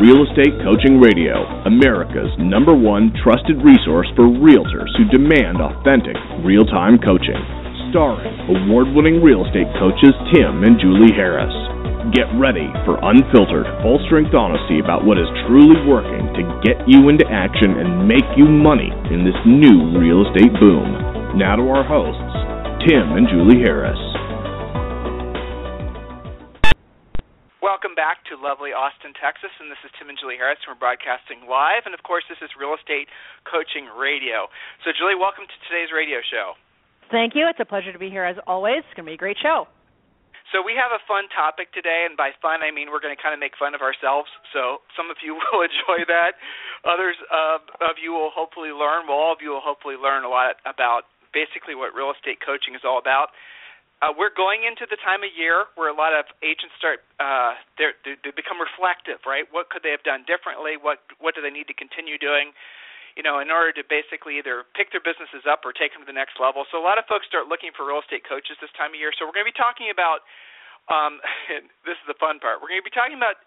Real Estate Coaching Radio, America's #1 trusted resource for realtors who demand authentic, real-time coaching. Starring award-winning real estate coaches Tim and Julie Harris. Get ready for unfiltered, full-strength honesty about what is truly working to get you into action and make you money in this new real estate boom. Now to our hosts, Tim and Julie Harris. Welcome back to lovely Austin, Texas, and this is Tim and Julie Harris. We're broadcasting live, and of course this is Real Estate Coaching Radio. So Julie, welcome to today's radio show. Thank you. It's a pleasure to be here as always. It's going to be a great show. So we have a fun topic today, and by fun I mean we're going to kind of make fun of ourselves. So some of you will enjoy that. Others of you will hopefully learn. Well, all of you will hopefully learn a lot about basically what real estate coaching is all about. We're going into the time of year where a lot of agents start they become reflective, right? What could they have done differently? What do they need to continue doing, in order to basically either pick their businesses up or take them to the next level? So a lot of folks start looking for real estate coaches this time of year. So we're going to be talking about and this is the fun part. We're going to be talking about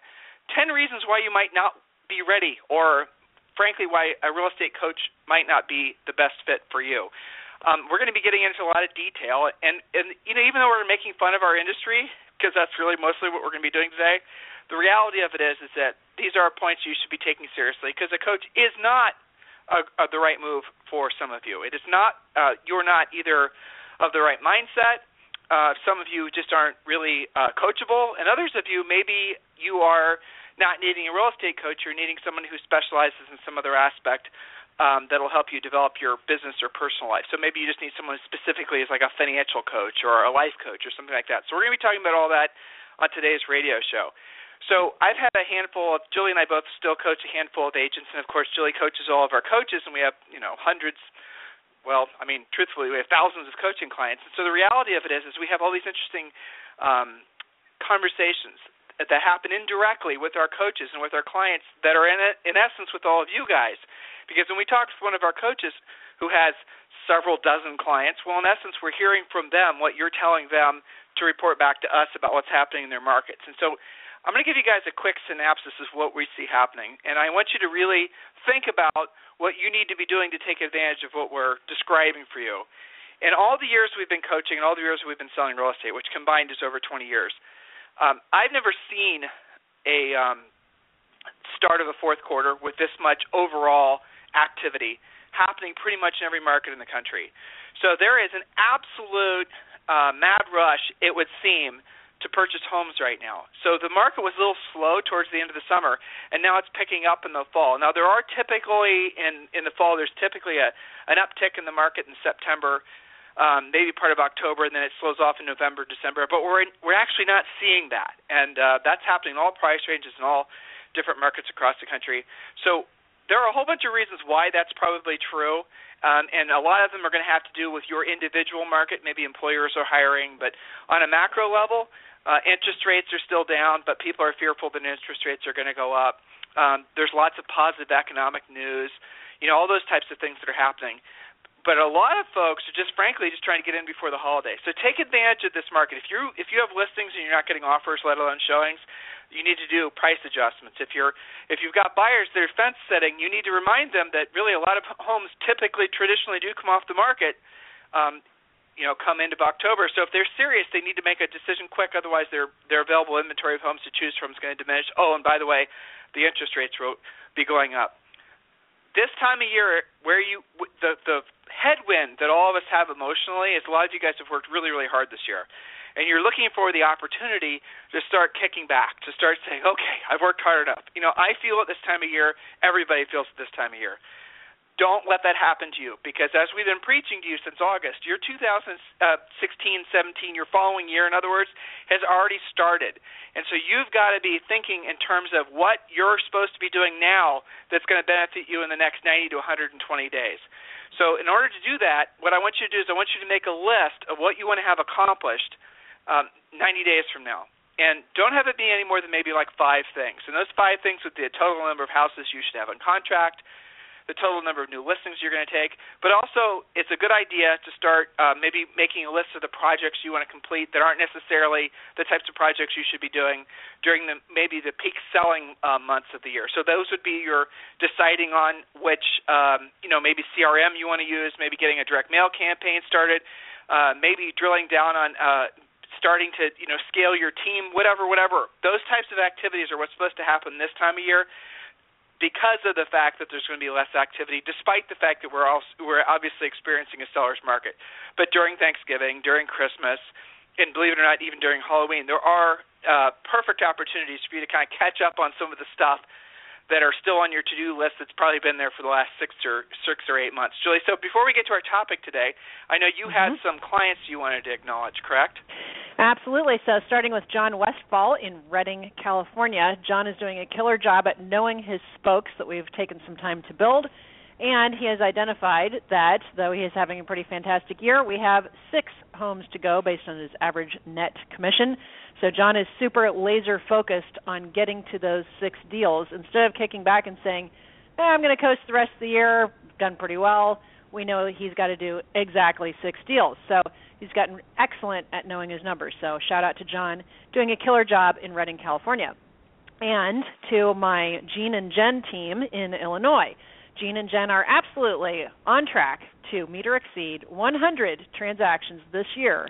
10 reasons why you might not be ready, or frankly why a real estate coach might not be the best fit for you. We're going to be getting into a lot of detail, and even though we're making fun of our industry, because that's really mostly what we're going to be doing today, the reality of it is that these are points you should be taking seriously, because a coach is not the right move for some of you. It is not. You're not either of the right mindset. Some of you just aren't really coachable, and others of you, maybe you are not needing a real estate coach. You're needing someone who specializes in some other aspect that will help you develop your business or personal life. So maybe you just need someone specifically as like a financial coach or a life coach or something like that. So we're going to be talking about all that on today's radio show. So I've had a handful of, Julie and I both still coach a handful of agents, and of course Julie coaches all of our coaches, and we have, hundreds, truthfully we have thousands of coaching clients. And so the reality of it is we have all these interesting conversations that happen indirectly with our coaches and with our clients that are in essence with all of you guys. Because when we talk to one of our coaches who has several dozen clients, well, in essence, we're hearing from them what you're telling them to report back to us about what's happening in their markets. And so I'm going to give you guys a quick synopsis of what we see happening. And I want you to really think about what you need to be doing to take advantage of what we're describing for you. In all the years we've been coaching and all the years we've been selling real estate, which combined is over 20 years, I've never seen a start of the fourth quarter with this much overall activity happening pretty much in every market in the country. So there is an absolute mad rush, it would seem, to purchase homes right now. So the market was a little slow towards the end of the summer, and now it's picking up in the fall. Now there are typically, in the fall, there's typically an uptick in the market in September, maybe part of October, and then it slows off in November, December. But we're actually not seeing that, and that's happening in all price ranges in all different markets across the country. So there are a whole bunch of reasons why that's probably true, and a lot of them are going to have to do with your individual market. Maybe employers are hiring, but on a macro level, interest rates are still down, but people are fearful that interest rates are going to go up. There's lots of positive economic news, all those types of things that are happening. But a lot of folks are just frankly just trying to get in before the holidays. So take advantage of this market. If you have listings and you're not getting offers, let alone showings, you need to do price adjustments. If you've got buyers that are fence sitting, you need to remind them that really a lot of homes traditionally do come off the market, come into October. So if they're serious, they need to make a decision quick. Otherwise, their available inventory of homes to choose from is going to diminish. Oh, and by the way, the interest rates will be going up. This time of year, where the headwind that all of us have emotionally is a lot of you guys have worked really, really hard this year. And you're looking for the opportunity to start kicking back, to start saying, okay, I've worked hard enough. I feel it this time of year. Everybody feels it this time of year. Don't let that happen to you, because as we've been preaching to you since August, your 2016-17, your following year, in other words, has already started. And so you've got to be thinking in terms of what you're supposed to be doing now that's going to benefit you in the next 90 to 120 days. So in order to do that, what I want you to do is I want you to make a list of what you want to have accomplished 90 days from now. And don't have it be any more than maybe like 5 things. And those 5 things would be a total number of houses you should have on contract, the total number of new listings you're going to take, but also it's a good idea to start maybe making a list of the projects you want to complete that aren't necessarily the types of projects you should be doing during maybe the peak selling months of the year. So those would be your deciding on which, maybe CRM you want to use, maybe getting a direct mail campaign started, maybe drilling down on starting to scale your team, whatever. Those types of activities are what's supposed to happen this time of year because of the fact that there's going to be less activity, despite the fact that we're obviously experiencing a seller's market. But during Thanksgiving, during Christmas, and believe it or not, even during Halloween, there are perfect opportunities for you to kind of catch up on some of the stuff that are still on your to-do list that's probably been there for the last 6 or 8 months. Julie, so before we get to our topic today, I know you had some clients you wanted to acknowledge, correct? Absolutely. So starting with John Westfall in Redding, California, John is doing a killer job at knowing his spokes that we've taken some time to build, and he has identified that, though he is having a pretty fantastic year, we have 6 homes to go based on his average net commission. So John is super laser-focused on getting to those 6 deals. Instead of kicking back and saying, I'm going to coast the rest of the year, done pretty well, we know he's got to do exactly 6 deals. So he's gotten excellent at knowing his numbers. So shout out to John, doing a killer job in Redding, California. And to my Gene and Jen team in Illinois. Gene and Jen are absolutely on track to meet or exceed 100 transactions this year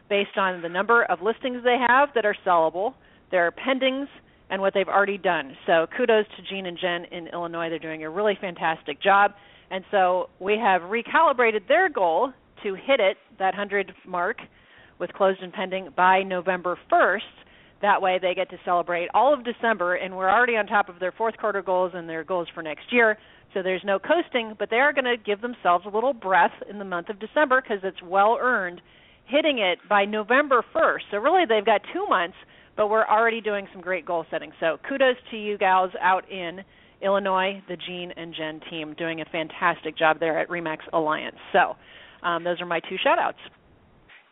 based on the number of listings they have that are sellable, their pendings, and what they've already done. So kudos to Gene and Jen in Illinois. They're doing a really fantastic job. And so we have recalibrated their goal to hit that 100 mark with closed and pending by November 1st. That way they get to celebrate all of December, and we're already on top of their fourth quarter goals and their goals for next year. So there's no coasting, but they are going to give themselves a little breath in the month of December because it's well-earned, hitting it by November 1st. So really they've got 2 months, but we're already doing some great goal setting. So kudos to you gals out in Illinois, the Gene and Jen team, doing a fantastic job there at RE/MAX Alliance. So those are my 2 shout-outs.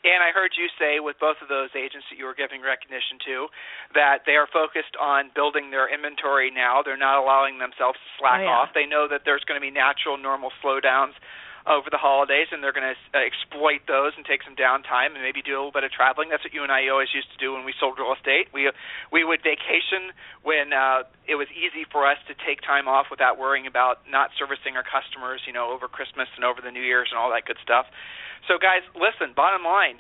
And I heard you say with both of those agents that you were giving recognition to that they are focused on building their inventory now. They're not allowing themselves to slack off. They know that there's going to be natural, normal slowdowns over the holidays, and they're going to exploit those and take some downtime and maybe do a little bit of traveling. That's what you and I always used to do when we sold real estate. We would vacation when it was easy for us to take time off without worrying about not servicing our customers, over Christmas and over the New Year's and all that good stuff. So, guys, listen, bottom line,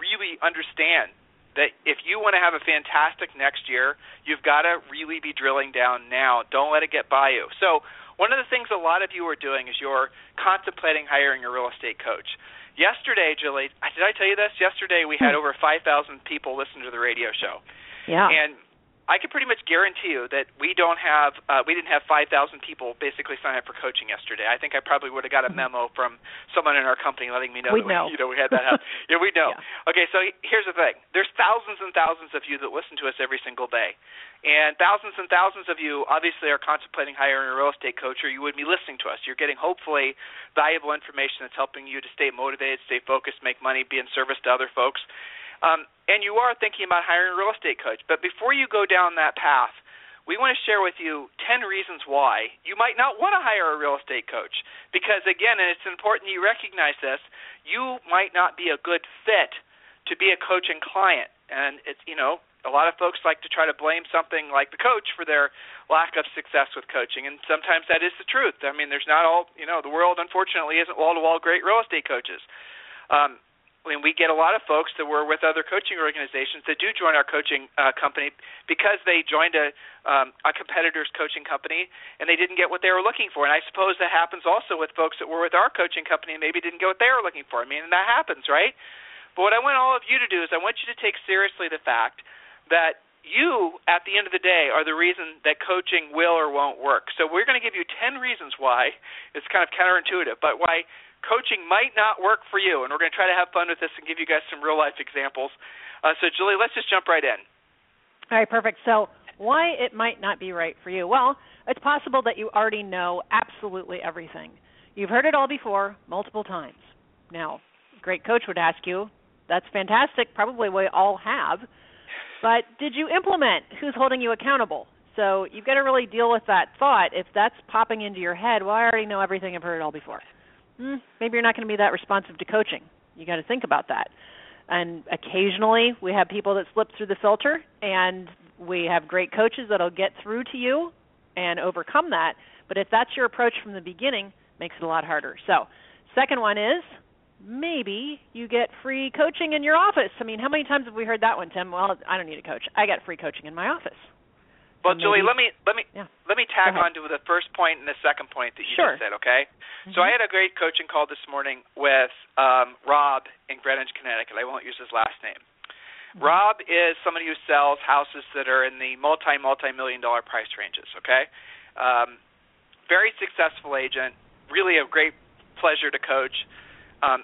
really understand that if you want to have a fantastic next year, you've got to really be drilling down now. Don't let it get by you. So one of the things a lot of you are doing is you're contemplating hiring a real estate coach. Yesterday, Julie, did I tell you this? Yesterday we had over 5,000 people listen to the radio show. Yeah. And I can pretty much guarantee you that we didn't have 5,000 people basically sign up for coaching yesterday. I think I probably would have got a memo from someone in our company letting me know we had that happen. Yeah, we know. Yeah. Okay, so here's the thing. There's thousands and thousands of you that listen to us every single day. And thousands of you obviously are contemplating hiring a real estate coach, or you would be listening to us. You're getting hopefully valuable information that's helping you to stay motivated, stay focused, make money, be in service to other folks. And you are thinking about hiring a real estate coach. But before you go down that path, we want to share with you 10 reasons why you might not want to hire a real estate coach. Because, again, and it's important you recognize this, you might not be a good fit to be a coaching client. And it's, a lot of folks like to try to blame something like the coach for their lack of success with coaching. And sometimes that is the truth. I mean, there's not all, the world, unfortunately, isn't wall-to-wall great real estate coaches. We get a lot of folks that were with other coaching organizations that do join our coaching company because they joined a competitor's coaching company and they didn't get what they were looking for. And I suppose that happens also with folks that were with our coaching company and maybe didn't get what they were looking for. I mean, and that happens, right? But what I want all of you to do is I want you to take seriously the fact that you, at the end of the day, are the reason that coaching will or won't work. So we're going to give you 10 reasons why. It's kind of counterintuitive, but why coaching might not work for you, and we're going to try to have fun with this and give you guys some real-life examples. So, Julie, let's just jump right in. All right, perfect. So why it might not be right for you? Well, it's possible that you already know absolutely everything. You've heard it all before, multiple times. Now, a great coach would ask you, that's fantastic, probably we all have, but did you implement? Who's holding you accountable? So you've got to really deal with that thought. If that's popping into your head, well, I already know everything. I've heard it all before. Maybe you're not going to be that responsive to coaching. You got to think about that. And occasionally we have people that slip through the filter, and we have great coaches that'll get through to you and overcome that. But if that's your approach from the beginning, it makes it a lot harder. So second one is maybe you get free coaching in your office. I mean, how many times have we heard that one, Tim? Well, I don't need a coach. I got free coaching in my office. Well, Julie, let me tag on to the first point and the second point that you just said, okay? Mm-hmm. So I had a great coaching call this morning with Rob in Greenwich, Connecticut. I won't use his last name. Mm-hmm. Rob is somebody who sells houses that are in the multi-million-dollar price ranges, okay? Very successful agent, really a great pleasure to coach.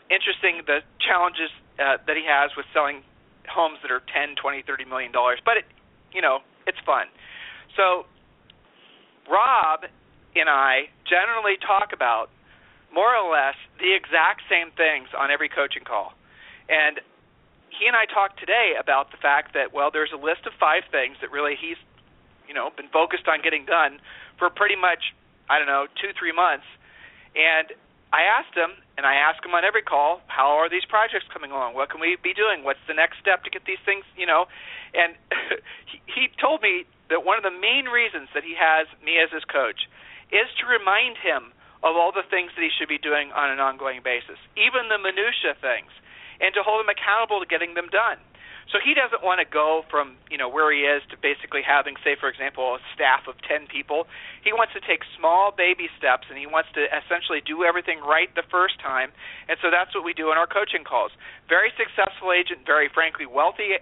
Interesting, the challenges that he has with selling homes that are $10, $20, $30 million, but it's fun. So Rob and I generally talk about more or less the exact same things on every coaching call. And he and I talked today about the fact that, well, there's a list of 5 things that really he's, been focused on getting done for pretty much, 2-3 months. And I asked him, and I ask him on every call, how are these projects coming along? What can we be doing? What's the next step to get these things, And he told me that one of the main reasons that he has me as his coach is to remind him of all the things that he should be doing on an ongoing basis, even the minutia things, and to hold him accountable to getting them done. So he doesn't want to go from, where he is to basically having, say, for example, a staff of 10 people. He wants to take small baby steps, and he wants to essentially do everything right the first time. And so that's what we do in our coaching calls. Very successful agent, very frankly wealthy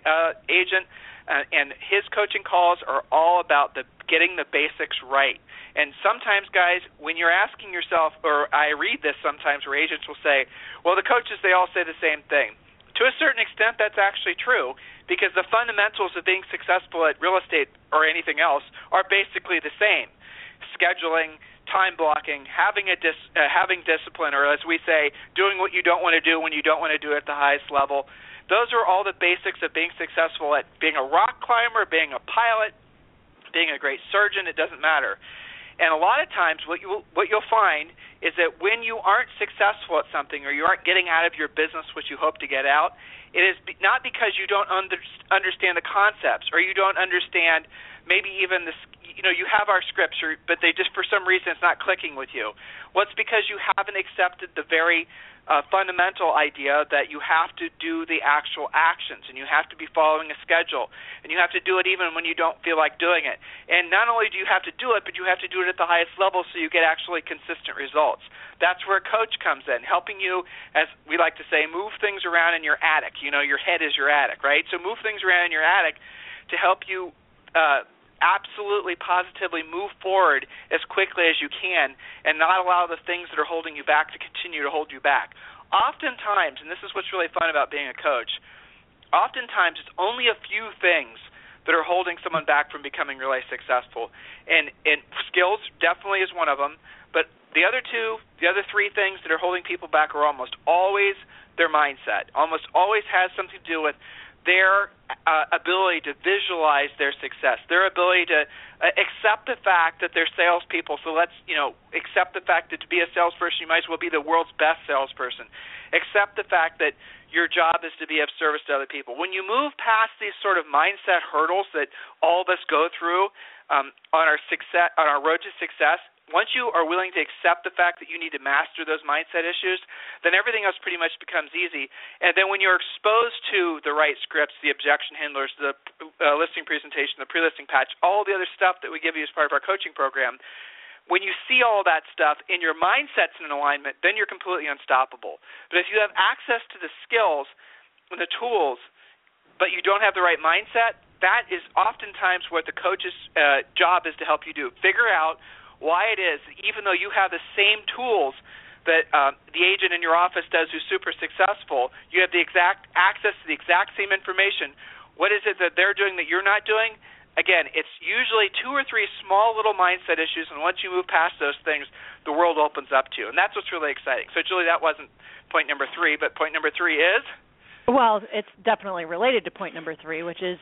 agent, and his coaching calls are all about getting the basics right. And sometimes, guys, when you're asking yourself, or I read this sometimes where agents will say, well, the coaches, they all say the same thing. To a certain extent, that's actually true, because the fundamentals of being successful at real estate or anything else are basically the same. Scheduling, time blocking, having discipline, or as we say, doing what you don't want to do when you don't want to do it at the highest level. Those are all the basics of being successful at being a rock climber, being a pilot, being a great surgeon. It doesn't matter. And a lot of times what you'll find is that when you aren't successful at something, or you aren't getting out of your business what you hope to get out, it is not because you don't understand the concepts, or you don't understand maybe even you have our scripts, but they just for some reason it's not clicking with you. Well, it's because you haven't accepted the very fundamental idea that you have to do the actual actions, and you have to be following a schedule, and you have to do it even when you don't feel like doing it. And not only do you have to do it, but you have to do it at the highest level so you get actually consistent results. That's where a coach comes in, helping you, as we like to say, move things around in your attic. Your head is your attic, right? So move things around in your attic to help you absolutely, positively move forward as quickly as you can, and not allow the things that are holding you back to continue to hold you back. Oftentimes, and this is what's really fun about being a coach, oftentimes it's only a few things that are holding someone back from becoming really successful. And skills definitely is one of them, but the other 3 things that are holding people back are almost always their mindset. Almost always has something to do with their ability to visualize their success, their ability to accept the fact that they're salespeople. So let's, accept the fact that to be a salesperson, you might as well be the world's best salesperson. Accept the fact that your job is to be of service to other people. When you move past these sort of mindset hurdles that all of us go through on our road to success, once you are willing to accept the fact that you need to master those mindset issues, then everything else pretty much becomes easy. And then when you're exposed to the right scripts, the objection handlers, the listing presentation, the pre-listing patch, all the other stuff that we give you as part of our coaching program, when you see all that stuff and your mindset's in alignment, then you're completely unstoppable. But if you have access to the skills and the tools, but you don't have the right mindset, that is oftentimes what the coach's job is to help you do. Figure out why it is, even though you have the same tools that the agent in your office does who's super successful, you have the exact access to the exact same information. What is it that they're doing that you're not doing? Again, it's usually 2 or 3 small little mindset issues, and once you move past those things, the world opens up to you, and that's what's really exciting. So, Julie, that wasn't point number 3, but point number 3 is? Well, it's definitely related to point number 3, which is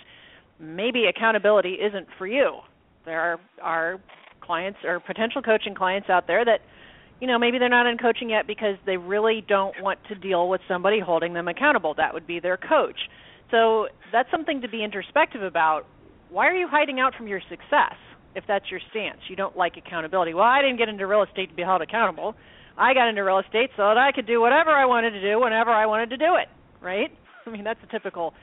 maybe accountability isn't for you. There are clients or potential coaching clients out there that, maybe they're not in coaching yet because they really don't want to deal with somebody holding them accountable. That would be their coach. So that's something to be introspective about. Why are you hiding out from your success if that's your stance? You don't like accountability. Well, I didn't get into real estate to be held accountable. I got into real estate so that I could do whatever I wanted to do whenever I wanted to do it, right? I mean, that's a typical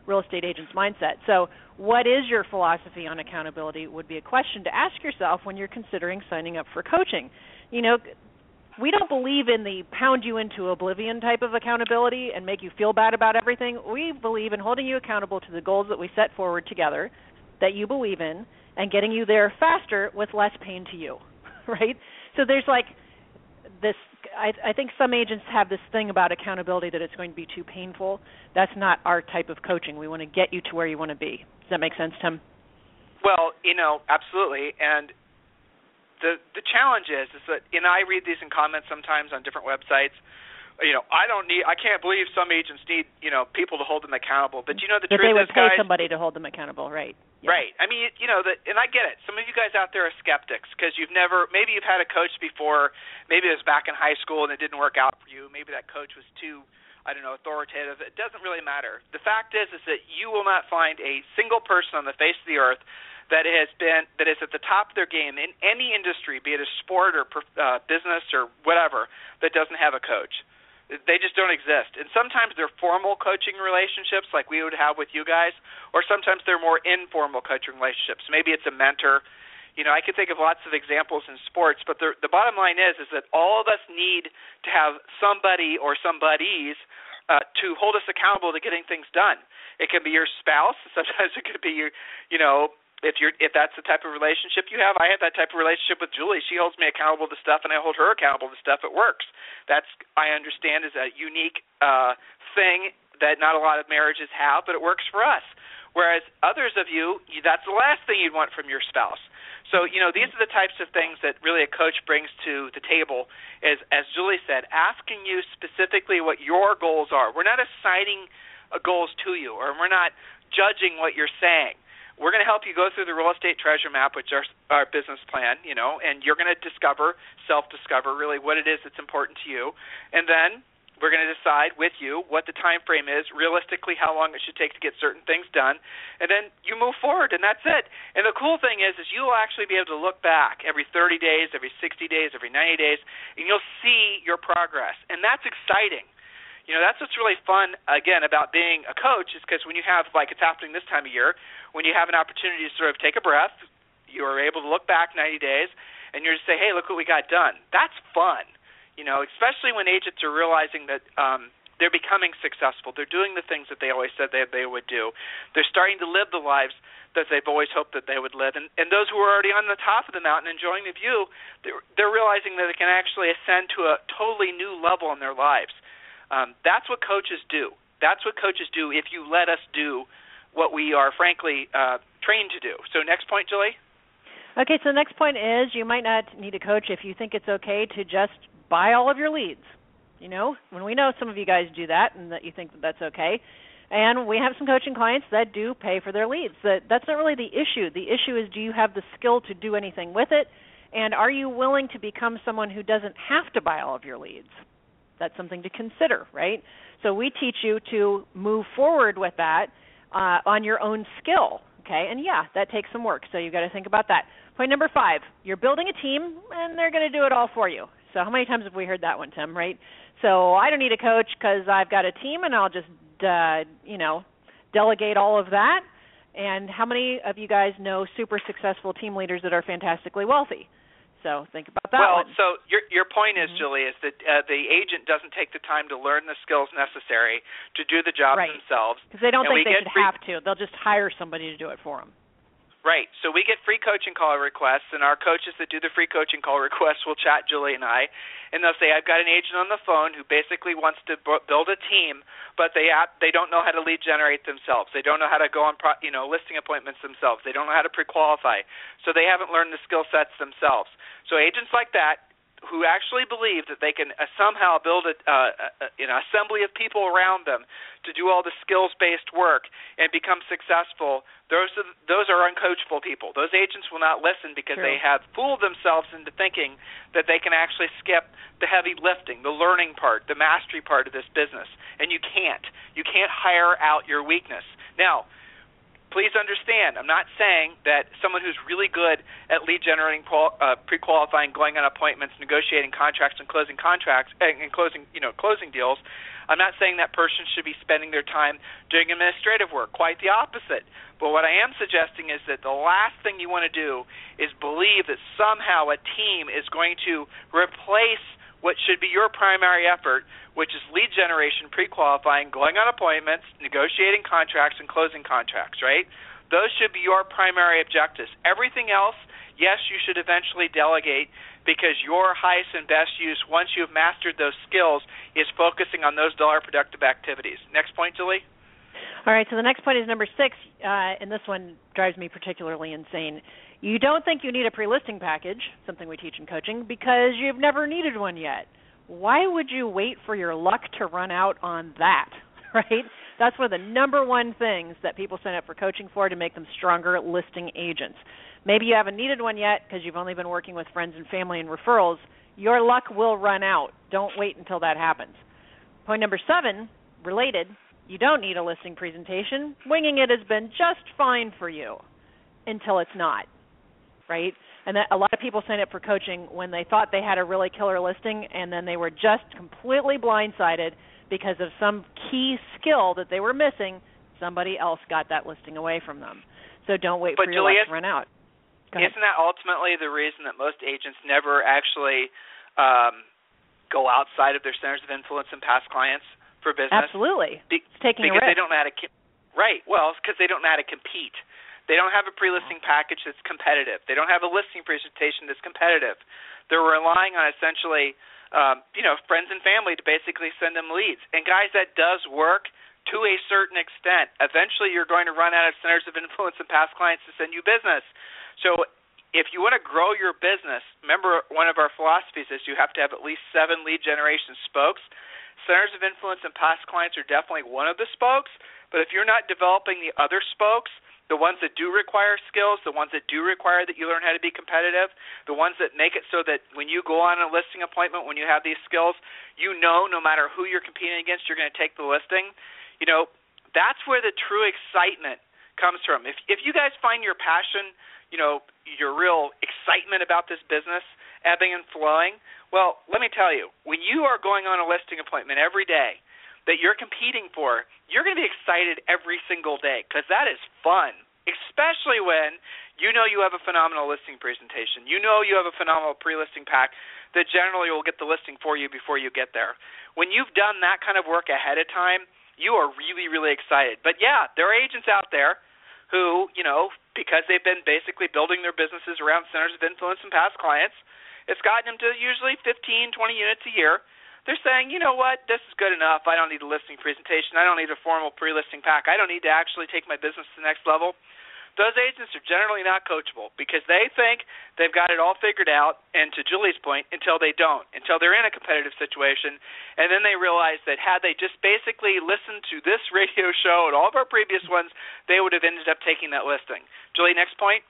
real estate agent's mindset. So what is your philosophy on accountability would be a question to ask yourself when you're considering signing up for coaching. We don't believe in the pound you into oblivion type of accountability and make you feel bad about everything. We believe in holding you accountable to the goals that we set forward together that you believe in and getting you there faster with less pain to you, right? So there's like this, I think some agents have this thing about accountability that it's going to be too painful. That's not our type of coaching. We want to get you to where you want to be. Does that make sense, Tim? Well, absolutely. And the challenge is that, I read these in comments sometimes on different websites. I can't believe some agents need, people to hold them accountable. But the truth is, they would pay somebody to hold them accountable, right? Yeah. Right. I mean, and I get it. Some of you guys out there are skeptics because maybe you've had a coach before. Maybe it was back in high school and it didn't work out for you. Maybe that coach was too, authoritative. It doesn't really matter. The fact is that you will not find a single person on the face of the earth that is at the top of their game in any industry, be it a sport or business or whatever, that doesn't have a coach. They just don't exist. And sometimes they're formal coaching relationships like we would have with you guys, or sometimes they're more informal coaching relationships. Maybe it's a mentor. I could think of lots of examples in sports, but the bottom line is that all of us need to have somebody or somebodies to hold us accountable to getting things done. It can be your spouse. Sometimes it could be your, if that's the type of relationship you have. I have that type of relationship with Julie. She holds me accountable to stuff, and I hold her accountable to stuff. It works. That's, I understand, is a unique thing that not a lot of marriages have, but it works for us. Whereas others of you, that's the last thing you'd want from your spouse. So, these are the types of things that really a coach brings to the table is, as Julie said, asking you specifically what your goals are. We're not assigning goals to you, or we're not judging what you're saying. We're going to help you go through the real estate treasure map, which is our business plan, and you're going to self-discover really what it is that's important to you. And then we're going to decide with you what the time frame is, realistically how long it should take to get certain things done. And then you move forward, and that's it. And the cool thing is you'll actually be able to look back every 30 days, every 60 days, every 90 days, and you'll see your progress. And that's exciting. That's what's really fun, again, about being a coach is because when you have, like it's happening this time of year, when you have an opportunity to sort of take a breath, you are able to look back 90 days, and you're to say, hey, look what we got done. That's fun, especially when agents are realizing that they're becoming successful. They're doing the things that they always said they would do. They're starting to live the lives that they've always hoped that they would live. And those who are already on the top of the mountain enjoying the view, they're realizing that they can actually ascend to a totally new level in their lives. That's what coaches do. That's what coaches do if you let us do what we are, frankly, trained to do. So next point, Julie? Okay, so the next point is you might not need a coach if you think it's okay to just buy all of your leads. When we know some of you guys do that and that you think that that's okay. And we have some coaching clients that do pay for their leads. That's not really the issue. The issue is, do you have the skill to do anything with it? And are you willing to become someone who doesn't have to buy all of your leads? That's something to consider, right? So we teach you to move forward with that on your own skill, okay? And, yeah, that takes some work, so you've got to think about that. Point number 5, you're building a team, and they're going to do it all for you. So how many times have we heard that one, Tim, right? So I don't need a coach because I've got a team, and I'll just, delegate all of that. And how many of you guys know super successful team leaders that are fantastically wealthy? So think about that one. Well, so your point is, Julie, is that the agent doesn't take the time to learn the skills necessary to do the job themselves. Because they don't think they should have to. They'll just hire somebody to do it for them. Right. So we get free coaching call requests, and our coaches that do the free coaching call requests will chat Julie and I, and they'll say, I've got an agent on the phone who basically wants to build a team, but they don't know how to lead generate themselves. They don't know how to go on listing appointments themselves. They don't know how to pre-qualify. So they haven't learned the skill sets themselves. So agents like that who actually believe that they can somehow build an assembly of people around them to do all the skills-based work and become successful, those are uncoachable people. Those agents will not listen because True. they have fooled themselves into thinking that they can actually skip the heavy lifting, the learning part, the mastery part of this business. And you can't. You can't hire out your weakness. Now, please understand, I'm not saying that someone who's really good at lead generating, pre-qualifying, going on appointments, negotiating contracts, and closing contracts, and closing deals, I'm not saying that person should be spending their time doing administrative work. Quite the opposite. But what I am suggesting is that the last thing you want to do is believe that somehow a team is going to replace what should be your primary effort, which is lead generation, pre-qualifying, going on appointments, negotiating contracts, and closing contracts, right? Those should be your primary objectives. Everything else, yes, you should eventually delegate because your highest and best use, once you've mastered those skills, is focusing on those dollar-productive activities. Next point, Julie? All right, so the next point is number 6, and this one drives me particularly insane. You don't think you need a pre-listing package, something we teach in coaching, because you've never needed one yet. Why would you wait for your luck to run out on that, right? That's one of the number one things that people sign up for coaching for, to make them stronger listing agents. Maybe you haven't needed one yet because you've only been working with friends and family and referrals. Your luck will run out. Don't wait until that happens. Point number 7, related, you don't need a listing presentation. Winging it has been just fine for you until it's not, right? And that a lot of people sign up for coaching when they thought they had a really killer listing, and then they were just completely blindsided because of some key skill that they were missing. Somebody else got that listing away from them. So don't wait for your luck to run out. Isn't that ultimately the reason that most agents never actually go outside of their centers of influence and past clients for business? Absolutely. It's taking a risk. Because they don't know how to right. Well, it's because they don't know how to compete. They don't have a pre-listing package that's competitive. They don't have a listing presentation that's competitive. They're relying on essentially, friends and family to basically send them leads. And guys, that does work to a certain extent. Eventually, you're going to run out of centers of influence and past clients to send you business. So if you want to grow your business, remember one of our philosophies is you have to have at least 7 lead generation spokes. Centers of influence and past clients are definitely one of the spokes, but if you're not developing the other spokes, the ones that do require skills, the ones that do require that you learn how to be competitive, the ones that make it so that when you go on a listing appointment, when you have these skills, no matter who you're competing against, you're going to take the listing. That's where the true excitement comes from. If you guys find your passion, your real excitement about this business ebbing and flowing, well, let me tell you, when you are going on a listing appointment every day that you're competing for, you're going to be excited every single day because that is fun, especially when you have a phenomenal listing presentation. You have a phenomenal pre-listing pack that generally will get the listing for you before you get there. When you've done that kind of work ahead of time, you are really, really excited. But, yeah, there are agents out there who, because they've been basically building their businesses around centers of influence and past clients, it's gotten them to usually 15, 20 units a year. They're saying, you know what, this is good enough. I don't need a listing presentation. I don't need a formal pre-listing pack. I don't need to actually take my business to the next level. Those agents are generally not coachable because they think they've got it all figured out, and to Julie's point, until they don't, until they're in a competitive situation, and then they realize that had they just basically listened to this radio show and all of our previous ones, they would have ended up taking that listing. Julie, next point?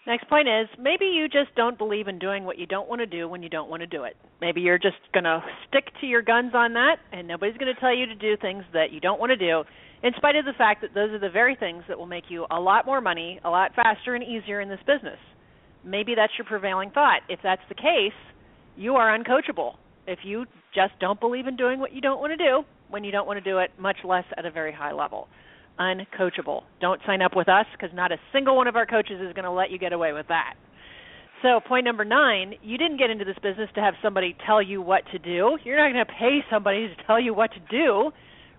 Next point is maybe you just don't believe in doing what you don't want to do when you don't want to do it. Maybe you're just going to stick to your guns on that, and nobody's going to tell you to do things that you don't want to do, in spite of the fact that those are the very things that will make you a lot more money, a lot faster and easier in this business. Maybe that's your prevailing thought. If that's the case, you are uncoachable. If you just don't believe in doing what you don't want to do when you don't want to do it, much less at a very high level. Uncoachable. Don't sign up with us because not a single one of our coaches is going to let you get away with that. So point number 9, you didn't get into this business to have somebody tell you what to do. You're not going to pay somebody to tell you what to do,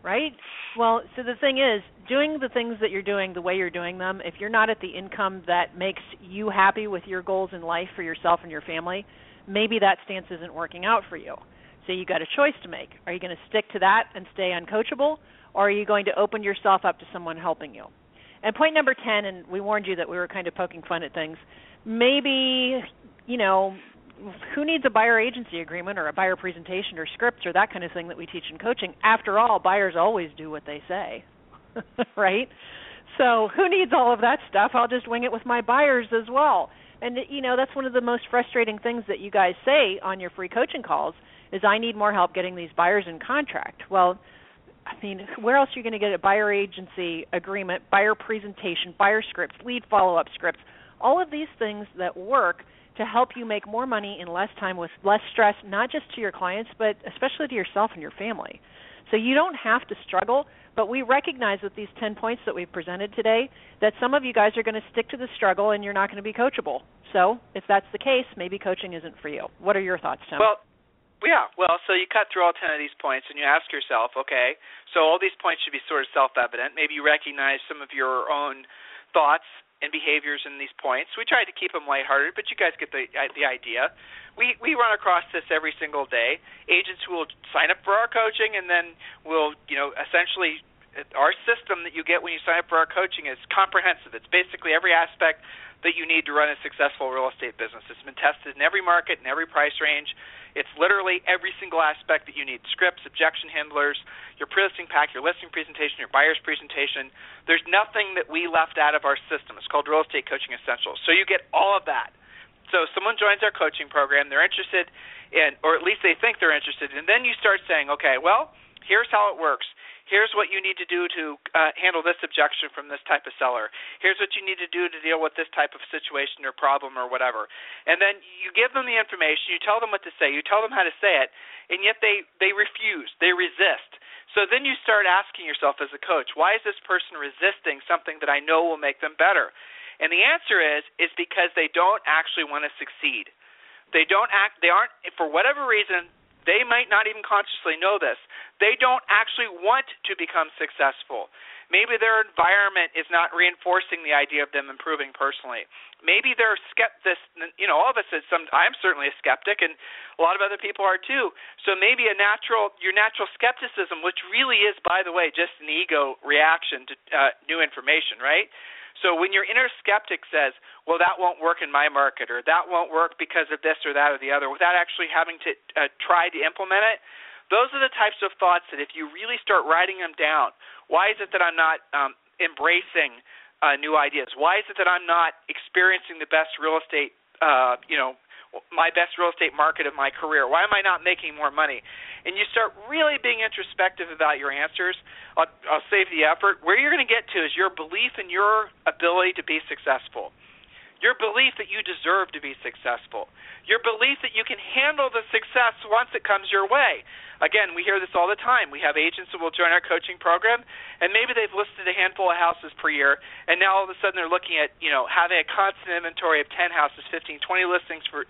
right? Well, so the thing is, doing the things that you're doing the way you're doing them, if you're not at the income that makes you happy with your goals in life for yourself and your family, maybe that stance isn't working out for you. So you got a choice to make. Are you going to stick to that and stay uncoachable, or are you going to open yourself up to someone helping you? And point number 10, and we warned you that we were kind of poking fun at things, maybe, who needs a buyer agency agreement or a buyer presentation or scripts or that kind of thing that we teach in coaching? After all, buyers always do what they say, right? So who needs all of that stuff? I'll just wing it with my buyers as well. And, that's one of the most frustrating things that you guys say on your free coaching calls is I need more help getting these buyers in contract. Well, I mean, where else are you going to get a buyer agency agreement, buyer presentation, buyer scripts, lead follow-up scripts, all of these things that work to help you make more money in less time with less stress, not just to your clients, but especially to yourself and your family. So you don't have to struggle, but we recognize with these 10 points that we've presented today that some of you guys are going to stick to the struggle and you're not going to be coachable. So if that's the case, maybe coaching isn't for you. What are your thoughts, Tim? Well, so you cut through all 10 of these points and you ask yourself, okay, so all these points should be sort of self-evident. Maybe you recognize some of your own thoughts and behaviors in these points. We try to keep them lighthearted, but you guys get the idea. We run across this every single day. Agents who will sign up for our coaching and then will, essentially our system that you get when you sign up for our coaching is comprehensive. It's basically every aspect that you need to run a successful real estate business. It's been tested in every market, in every price range. It's literally every single aspect that you need, scripts, objection handlers, your pre-listing pack, your listing presentation, your buyer's presentation. There's nothing that we left out of our system. It's called Real Estate Coaching Essentials. So you get all of that. So someone joins our coaching program, they're interested in, or at least they think they're interested, and then you start saying, okay, well, here's how it works. Here's what you need to do to handle this objection from this type of seller. Here's what you need to do to deal with this type of situation or problem or whatever. And then you give them the information, you tell them what to say, you tell them how to say it, and yet they refuse, they resist. So then you start asking yourself as a coach, why is this person resisting something that I know will make them better? And the answer is because they don't actually want to succeed. They aren't, for whatever reason, they might not even consciously know this. They don't actually want to become successful. Maybe their environment is not reinforcing the idea of them improving personally. Maybe they're skeptics. All of us I'm certainly a skeptic, and a lot of other people are too. So maybe your natural skepticism, which really is, by the way, just an ego reaction to new information, right? So when your inner skeptic says, well, that won't work in my market, or that won't work because of this or that or the other, without actually having to try to implement it, those are the types of thoughts that if you really start writing them down, why is it that I'm not embracing new ideas? Why is it that I'm not experiencing the best real estate, my best real estate market of my career? Why am I not making more money? And you start really being introspective about your answers. I'll save the effort. Where you're going to get to is your belief in your ability to be successful, your belief that you deserve to be successful, your belief that you can handle the success once it comes your way. Again, we hear this all the time. We have agents who will join our coaching program, and maybe they've listed a handful of houses per year, and now all of a sudden they're looking at, having a constant inventory of 10 houses, 15, 20 listings for,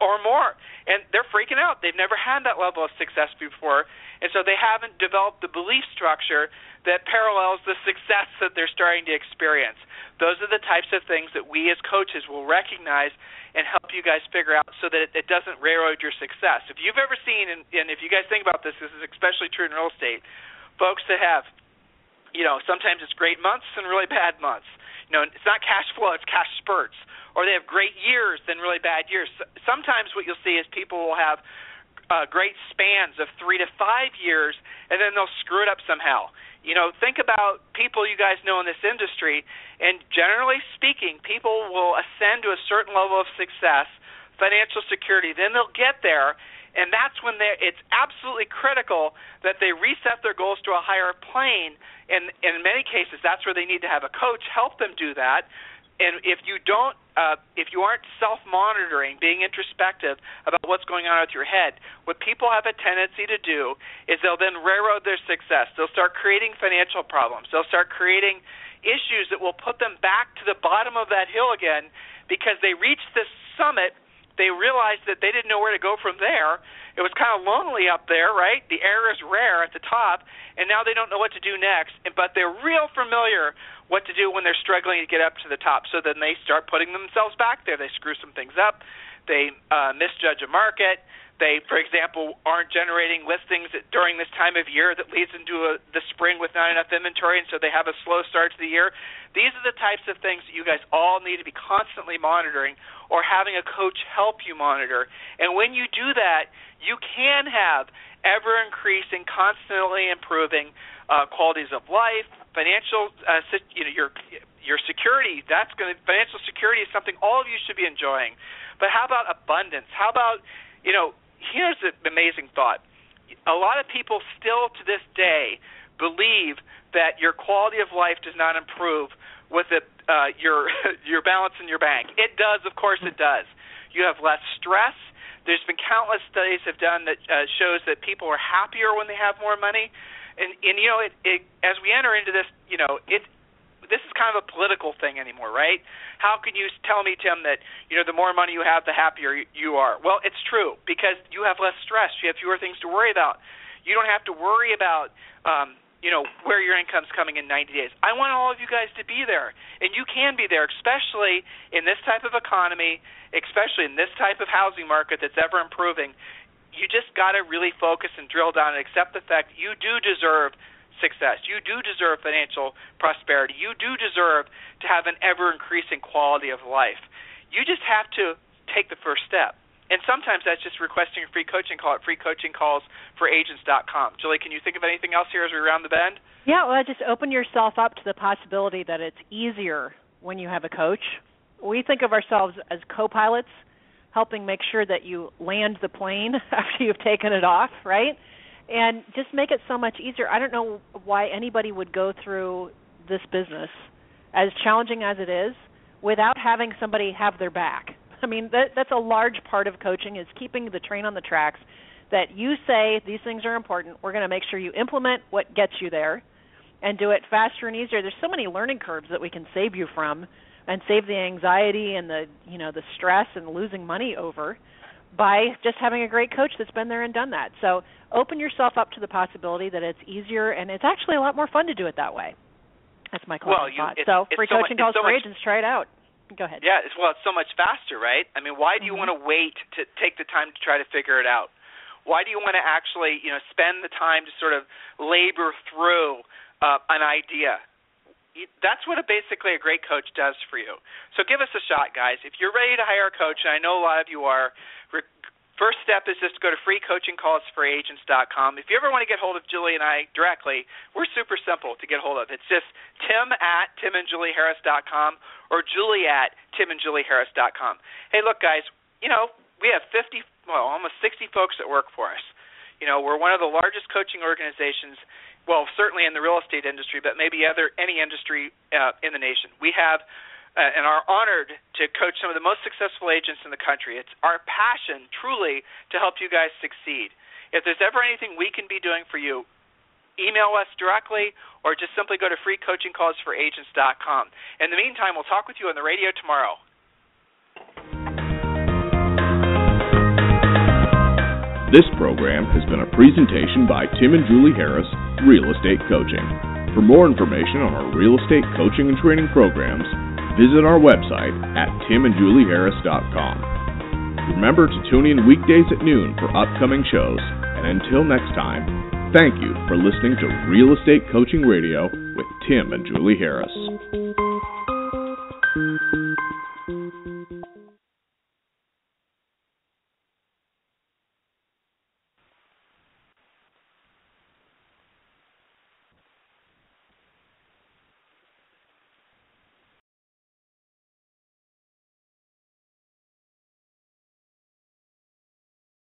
or more, and they're freaking out. They've never had that level of success before, and so they haven't developed the belief structure that parallels the success that they're starting to experience. Those are the types of things that we as coaches will recognize and help you guys figure out so that it doesn't railroad your success. If you've ever seen, and if you guys think about this is especially true in real estate, folks that have, sometimes it's great months and really bad months. It's not cash flow, it's cash spurts. Or they have great years then really bad years. Sometimes what you'll see is people will have great spans of 3 to 5 years, and then they'll screw it up somehow. Think about people you guys know in this industry, and generally speaking, people will ascend to a certain level of success, financial security, then they'll get there, and that's when it's absolutely critical that they reset their goals to a higher plane, and in many cases, that's where they need to have a coach help them do that. And if you aren't self-monitoring, being introspective about what's going on with your head, what people have a tendency to do is they'll then railroad their success. They'll start creating financial problems. They'll start creating issues that will put them back to the bottom of that hill again because they reached this summit. They realized that they didn't know where to go from there. It was kind of lonely up there, right? The air is rare at the top, and now they don't know what to do next, but they're real familiar what to do when they're struggling to get up to the top. So then they start putting themselves back there. They screw some things up. They misjudge a market. they, for example, aren't generating listings during this time of year that leads into the spring with not enough inventory, and so they have a slow start to the year. These are the types of things that you guys all need to be constantly monitoring or having a coach help you monitor. And when you do that, you can have ever-increasing, constantly improving qualities of life, financial, your security. Financial security is something all of you should be enjoying. But how about abundance? How about, here's an amazing thought. A lot of people still to this day believe that your quality of life does not improve with your balance in your bank. It does, of course it does. You have less stress. There's been countless studies have done that shows that people are happier when they have more money. And as we enter into this, this is kind of a political thing anymore, right? How can you tell me, Tim, that the more money you have, the happier you are? Well, it's true because you have less stress. You have fewer things to worry about. You don't have to worry about where your income's coming in 90 days. I want all of you guys to be there, and you can be there, especially in this type of economy, especially in this type of housing market that's ever improving. You just got to really focus and drill down and accept the fact you do deserve success. You do deserve financial prosperity. You do deserve to have an ever-increasing quality of life. You just have to take the first step. And sometimes that's just requesting a free coaching call at freecoachingcallsforagents.com. Julie, can you think of anything else here as we round the bend? Yeah, well, just open yourself up to the possibility that it's easier when you have a coach. We think of ourselves as co-pilots, helping make sure that you land the plane after you've taken it off, right? And just make it so much easier. I don't know why anybody would go through this business, as challenging as it is, without having somebody have their back. I mean, that's a large part of coaching is keeping the train on the tracks, that you say these things are important. We're going to make sure you implement what gets you there and do it faster and easier. There's so many learning curves that we can save you from and save the anxiety and the stress and losing money over by just having a great coach that's been there and done that. So open yourself up to the possibility that it's easier, and it's actually a lot more fun to do it that way. That's my closing thought. So free coaching calls for agents, try it out. Go ahead. Yeah, it's so much faster, right? I mean, why do you want to wait to take the time to try to figure it out? Why do you want to actually, spend the time to sort of labor through an idea? That's what basically a great coach does for you. So give us a shot, guys. If you're ready to hire a coach, and I know a lot of you are, first step is just to go to freecoachingcallsforagents.com. If you ever want to get hold of Julie and I directly, we're super simple to get hold of. It's just tim@timandjulieharris.com or julie@timandjulieharris.com. Hey, look, guys, we have almost 60 folks that work for us. We're one of the largest coaching organizations, well, certainly in the real estate industry, but maybe any industry in the nation. We have and are honored to coach some of the most successful agents in the country. It's our passion, truly, to help you guys succeed. If there's ever anything we can be doing for you, email us directly or just simply go to freecoachingcallsforagents.com. In the meantime, we'll talk with you on the radio tomorrow. This program has been a presentation by Tim and Julie Harris, Real Estate Coaching. For more information on our real estate coaching and training programs, visit our website at timandjulieharris.com. Remember to tune in weekdays at noon for upcoming shows. And until next time, thank you for listening to Real Estate Coaching Radio with Tim and Julie Harris.